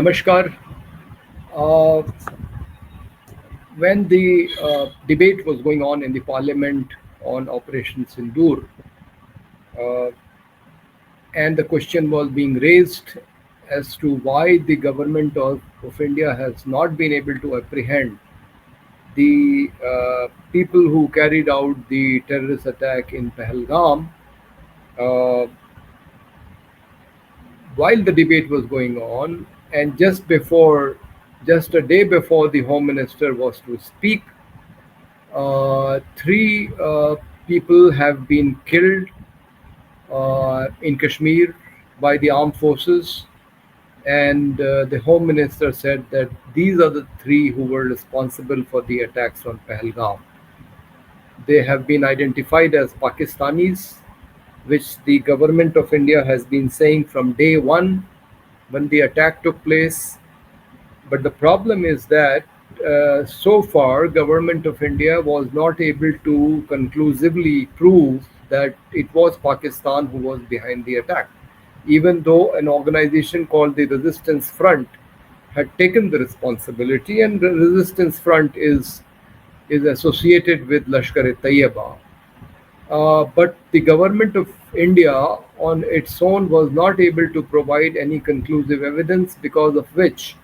Namaskar. Uh, when the debate was going on in the parliament on Operation Sindoor, uh, and the question was being raised as to why the government of India has not been able to apprehend the people who carried out the terrorist attack in Pahalgam, uh, while the debate was going on, and just a day before the Home Minister was to speak, three people have been killed in Kashmir by the armed forces, and the Home Minister said that these are the three who were responsible for the attacks on Pahalgam. They have been identified as Pakistanis, which the government of India has been saying from day one when the attack took place. But the problem is that so far, government of India was not able to conclusively prove that it was Pakistan who was behind the attack, even though an organization called the Resistance Front had taken the responsibility, and the Resistance Front is associated with Lashkar-e-Taiba. But the government of India on its own was not able to provide any conclusive evidence, because of which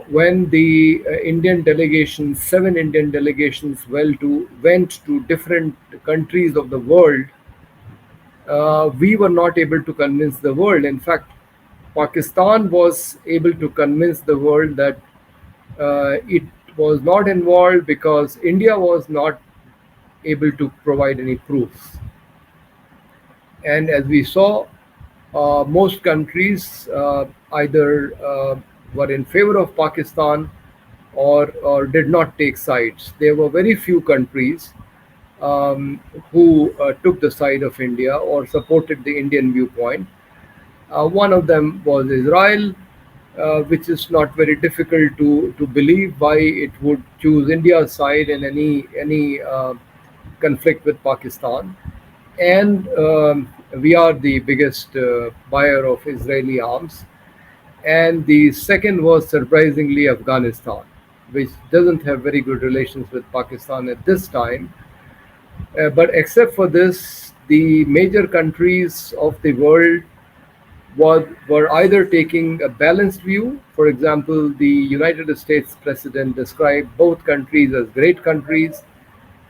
when the Indian delegations, seven Indian delegations, went to different countries of the world, we were not able to convince the world. In fact, Pakistan was able to convince the world that it was not involved because India was not able to provide any proofs. And as we saw, most countries either were in favor of Pakistan or did not take sides. There were very few countries who took the side of India or supported the Indian viewpoint. One of them was Israel, which is not very difficult to believe why it would choose India's side in any conflict with Pakistan. And we are the biggest buyer of Israeli arms. And the second was surprisingly Afghanistan, which doesn't have very good relations with Pakistan at this time. But except for this, the major countries of the world were either taking a balanced view. For example, the United States president described both countries as great countries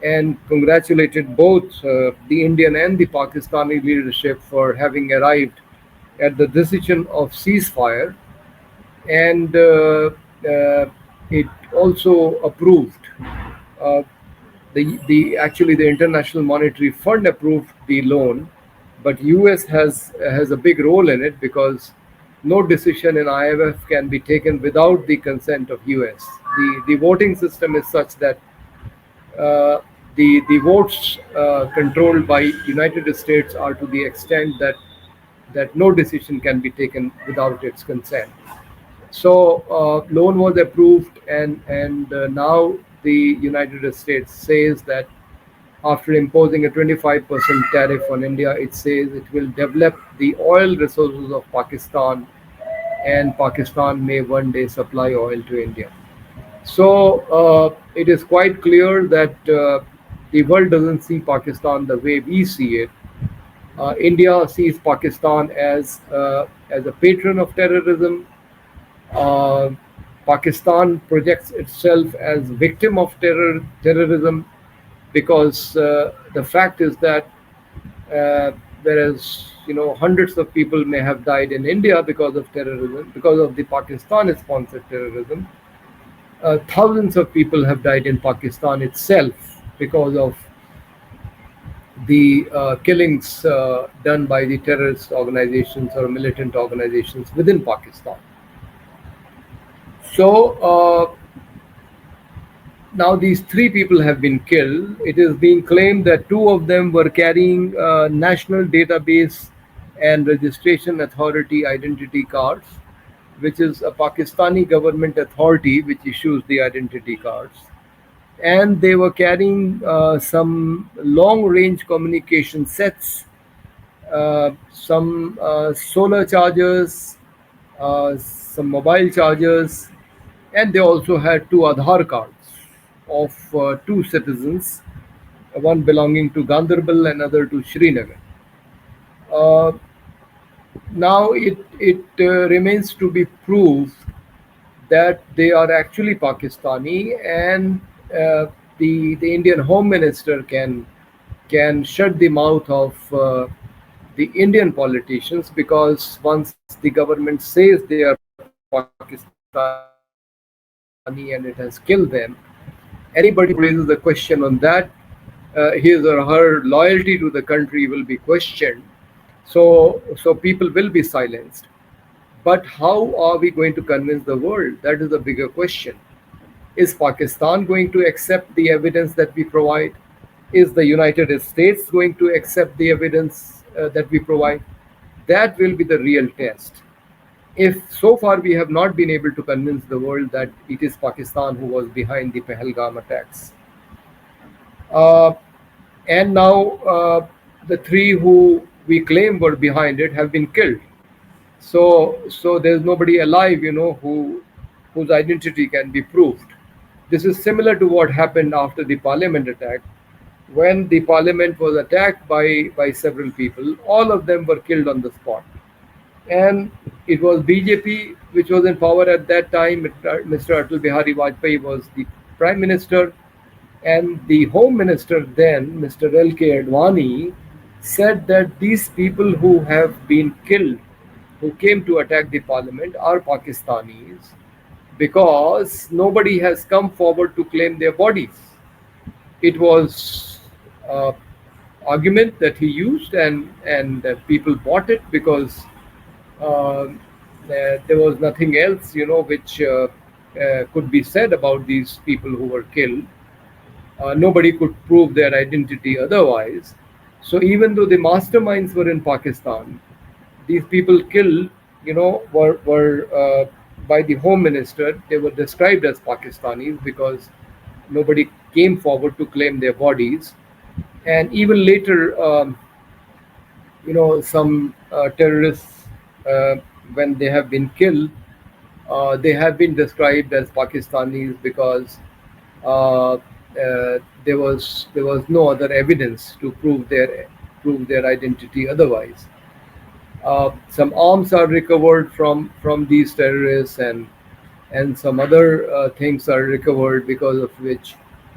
and congratulated both the Indian and the Pakistani leadership for having arrived at the decision of ceasefire. And it also approved uh, the actually the International Monetary Fund approved the loan, but US has a big role in it, because no decision in IMF can be taken without the consent of US. The voting system is such that uh, the votes controlled by United States are to the extent that no decision can be taken without its consent. So loan was approved, and now the United States says that after imposing a 25% tariff on India, it says it will develop the oil resources of Pakistan, and Pakistan may one day supply oil to India. So it is quite clear that the world doesn't see Pakistan the way we see it. India sees Pakistan as a patron of terrorism. Uh, Pakistan projects itself as victim of terrorism, because the fact is that whereas hundreds of people may have died in India because of terrorism, because of the Pakistan-sponsored terrorism, thousands of people have died in Pakistan itself because of the killings done by the terrorist organizations or militant organizations within Pakistan. So now these three people have been killed. It is being claimed that two of them were carrying National Database and Registration Authority identity cards, which is a Pakistani government authority which issues the identity cards. And they were carrying some long range communication sets, some solar chargers, some mobile chargers, and they also had two Aadhaar cards of two citizens, one belonging to Ganderbal and other to Srinagar. Uh, Now it remains to be proved that they are actually Pakistani, and the Indian Home Minister can shut the mouth of the Indian politicians, because once the government says they are Pakistani and it has killed them, anybody who raises a question on that, his or her loyalty to the country will be questioned. So people will be silenced. But how are we going to convince the world? That is a bigger question. Is Pakistan going to accept the evidence that we provide? Is the United States going to accept the evidence that we provide? That will be the real test. If so far we have not been able to convince the world that it is Pakistan who was behind the Pahalgam attacks, uh, and now the three who we claim were behind it have been killed. So there's nobody alive, whose identity can be proved. This is similar to what happened after the parliament attack. When the parliament was attacked by several people, all of them were killed on the spot. And it was BJP which was in power at that time. Mr. Atal Bihari Vajpayee was the prime minister, and the home minister then, Mr. L.K. Advani, said that these people who have been killed, who came to attack the parliament, are Pakistanis because nobody has come forward to claim their bodies. It was uh, argument that he used, and people bought it because there was nothing else, which could be said about these people who were killed. Nobody could prove their identity otherwise. So even though the masterminds were in Pakistan, these people killed, were by the home minister. They were described as Pakistanis because nobody came forward to claim their bodies. And even later, some terrorists, uh, when they have been killed, they have been described as Pakistanis because there was no other evidence to prove their identity otherwise. Some arms are recovered from these terrorists, and some other things are recovered, because of which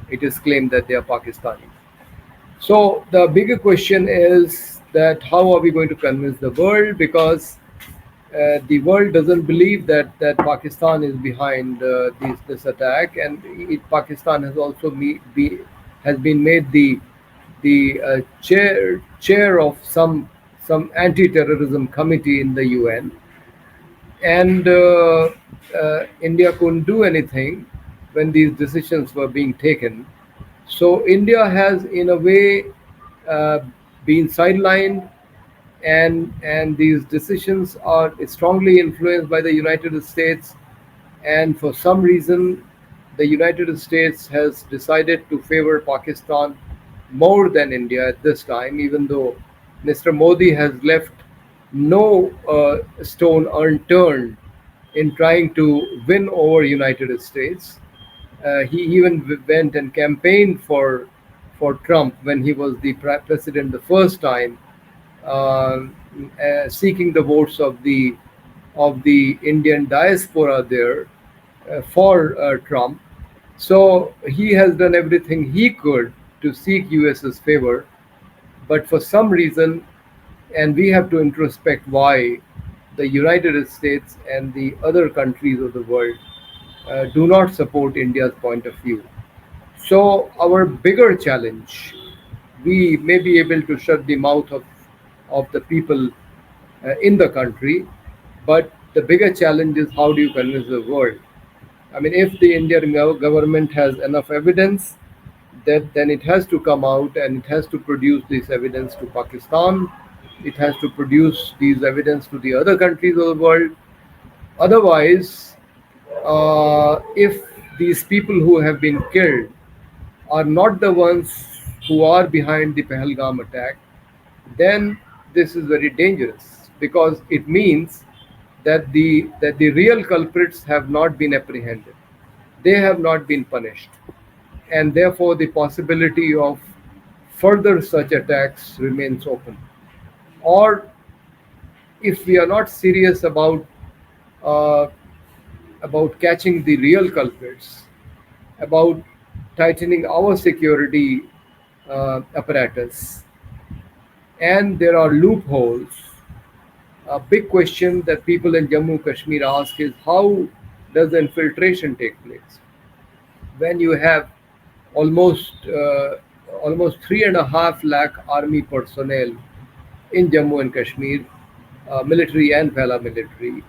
it is claimed that they are Pakistani. So the bigger question is that how are we going to convince the world? Because the world doesn't believe that Pakistan is behind this attack, and Pakistan has also has been made the chair of some anti-terrorism committee in the UN, and India couldn't do anything when these decisions were being taken. So India has, in a way, uh, been sidelined, and these decisions are strongly influenced by the United States. And for some reason, the United States has decided to favor Pakistan more than India at this time, even though Mr. Modi has left no stone unturned in trying to win over United States. He even went and campaigned for Trump when he was the president the first time, uh, seeking the votes of the Indian diaspora there for Trump. So he has done everything he could to seek US's favor, but for some reason, and we have to introspect why the United States and the other countries of the world do not support India's point of view. So our bigger challenge, we may be able to shut the mouth of the people in the country, but the bigger challenge is how do you convince the world? I mean, if the Indian government has enough evidence, that then it has to come out and it has to produce this evidence to Pakistan. It has to produce these evidence to the other countries of the world. Otherwise, if these people who have been killed are not the ones who are behind the Pahalgam attack, then this is very dangerous, because it means that the real culprits have not been apprehended, they have not been punished, and therefore the possibility of further such attacks remains open. Or if we are not serious uh, about catching the real culprits, about tightening our security apparatus, and there are loopholes. A big question that people in Jammu Kashmir ask is how does infiltration take place when you have almost almost 3.5 lakh army personnel in Jammu and Kashmir, military and paramilitary,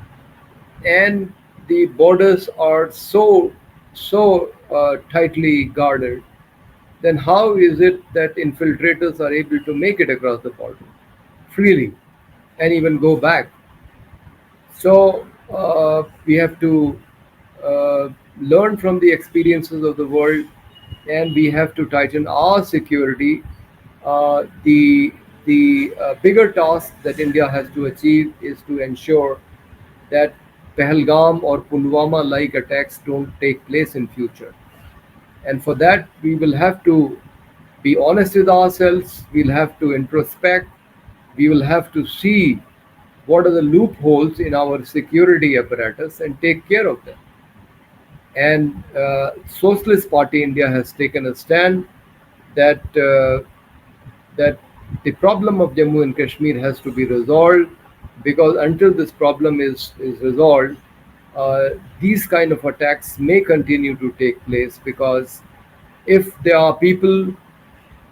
and the borders are so tightly guarded. Then how is it that infiltrators are able to make it across the border freely and even go back? So we have to uh, learn from the experiences of the world, and we have to tighten our security. The bigger task that India has to achieve is to ensure that Pahalgam or Pulwama like attacks don't take place in future. And for that, we will have to be honest with ourselves. We'll have to introspect. We will have to see what are the loopholes in our security apparatus and take care of them. And Socialist Party India has taken a stand that that the problem of Jammu and Kashmir has to be resolved, because until this problem is resolved, these kind of attacks may continue to take place, because if there are people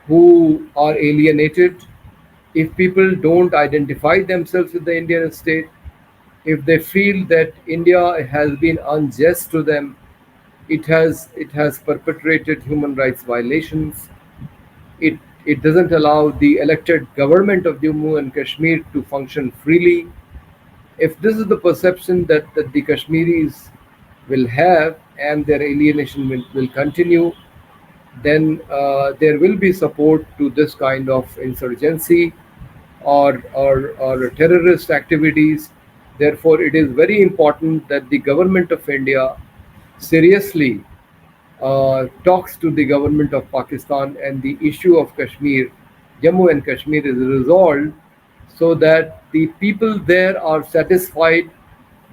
who are alienated, if people don't identify themselves with the Indian state, if they feel that India has been unjust to them, it has perpetrated human rights violations, it doesn't allow the elected government of Jammu and Kashmir to function freely. If this is the perception that the Kashmiris will have, and their alienation will continue, then there will be support to this kind of insurgency or terrorist activities. Therefore, it is very important that the government of India seriously talks to the government of Pakistan, and the issue of Kashmir, Jammu and Kashmir, is resolved, so that the people there are satisfied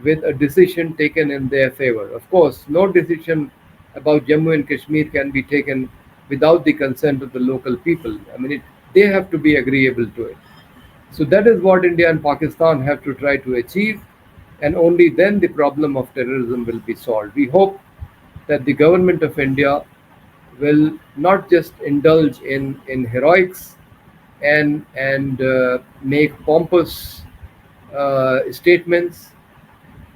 with a decision taken in their favor. Of course, no decision about Jammu and Kashmir can be taken without the consent of the local people. I mean, they have to be agreeable to it. So that is what India and Pakistan have to try to achieve, and only then the problem of terrorism will be solved. We hope that the government of India will not just indulge in heroics and make pompous statements,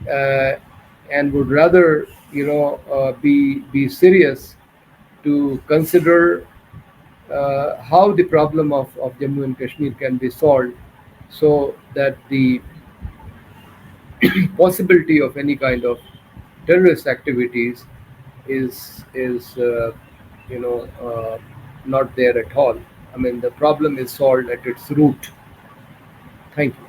uh, and would rather be serious to consider how the problem of Jammu and Kashmir can be solved, so that the possibility of any kind of terrorist activities is you know not there at all. I mean, the problem is solved at its root. Thank you.